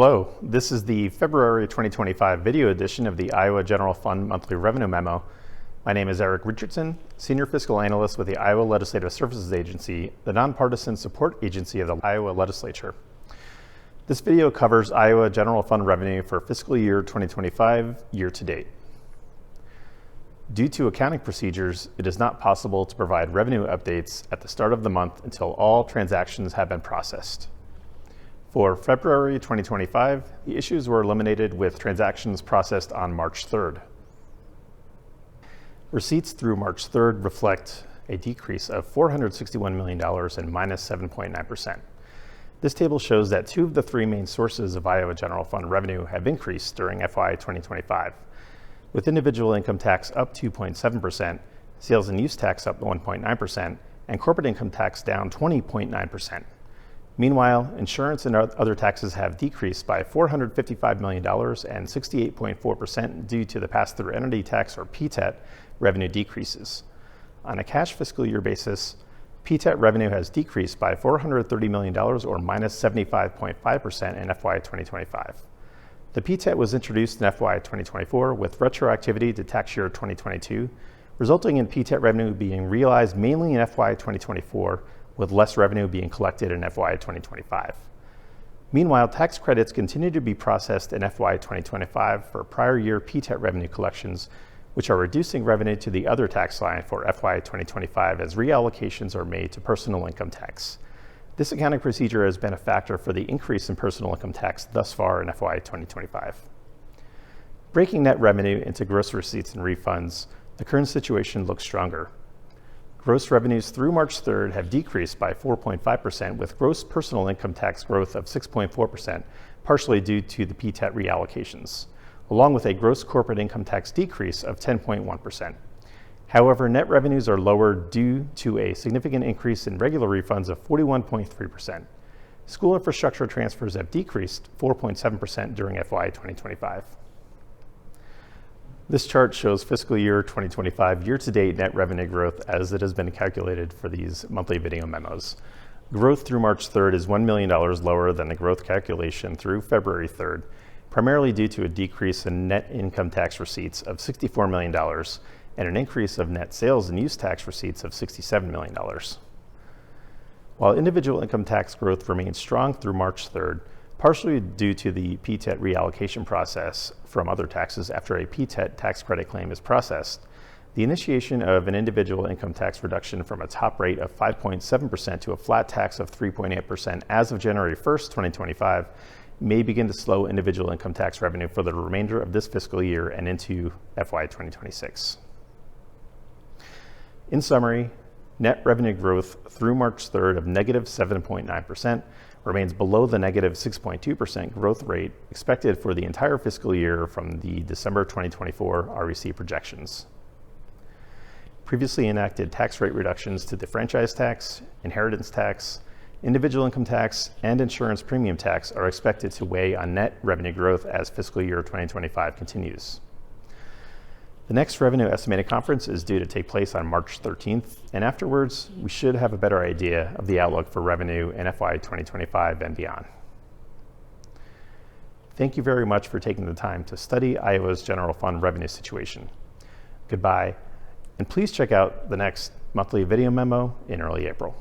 Hello, this is the February 2025 video edition of the Iowa General Fund Monthly Revenue Memo. My name is Eric Richardson, Senior Fiscal Analyst with the Iowa Legislative Services Agency, the nonpartisan support agency of the Iowa Legislature. This video covers Iowa General Fund revenue for fiscal year 2025 year to date. Due to accounting procedures, it is not possible to provide revenue updates at the start of the month until all transactions have been processed. For February 2025, the issues were eliminated with transactions processed on March 3rd. Receipts through March 3rd reflect a decrease of $461 million and minus 7.9%. This table shows that two of the three main sources of Iowa General Fund revenue have increased during FY 2025, with individual income tax up 2.7%, sales and use tax up 1.9%, and corporate income tax down 20.9%. Meanwhile, insurance and other taxes have decreased by $455 million and 68.4% due to the pass-through entity tax, or PTET, revenue decreases. On a cash fiscal year basis, PTET revenue has decreased by $430 million, or minus 75.5% in FY 2025. The PTET was introduced in FY 2024 with retroactivity to tax year 2022, resulting in PTET revenue being realized mainly in FY 2024, with less revenue being collected in FY 2025. Meanwhile, tax credits continue to be processed in FY 2025 for prior year PTET revenue collections, which are reducing revenue to the other tax line for FY 2025 as reallocations are made to personal income tax. This accounting procedure has been a factor for the increase in personal income tax thus far in FY 2025. Breaking net revenue into gross receipts and refunds, the current situation looks stronger. Gross revenues through March 3rd have decreased by 4.5%, with gross personal income tax growth of 6.4%, partially due to the PTET reallocations, along with a gross corporate income tax decrease of 10.1%. However, net revenues are lower due to a significant increase in regular refunds of 41.3%. School infrastructure transfers have decreased 4.7% during FY 2025. This chart shows fiscal year 2025 year-to-date net revenue growth as it has been calculated for these monthly video memos. Growth through March 3rd is $1 million lower than the growth calculation through February 3rd, primarily due to a decrease in net income tax receipts of $64 million and an increase of net sales and use tax receipts of $67 million. While individual income tax growth remains strong through March 3rd, partially due to the PTET reallocation process from other taxes after a PTET tax credit claim is processed, the initiation of an individual income tax reduction from a top rate of 5.7% to a flat tax of 3.8% as of January 1st, 2025, may begin to slow individual income tax revenue for the remainder of this fiscal year and into FY 2026. In summary, net revenue growth through March 3rd of negative 7.9% remains below the negative 6.2% growth rate expected for the entire fiscal year from the December 2024 REC projections. Previously enacted tax rate reductions to the franchise tax, inheritance tax, individual income tax, and insurance premium tax are expected to weigh on net revenue growth as fiscal year 2025 continues. The next revenue estimated conference is due to take place on March 13th, and afterwards, we should have a better idea of the outlook for revenue in FY 2025 and beyond. Thank you very much for taking the time to study Iowa's general fund revenue situation. Goodbye, and please check out the next monthly video memo in early April.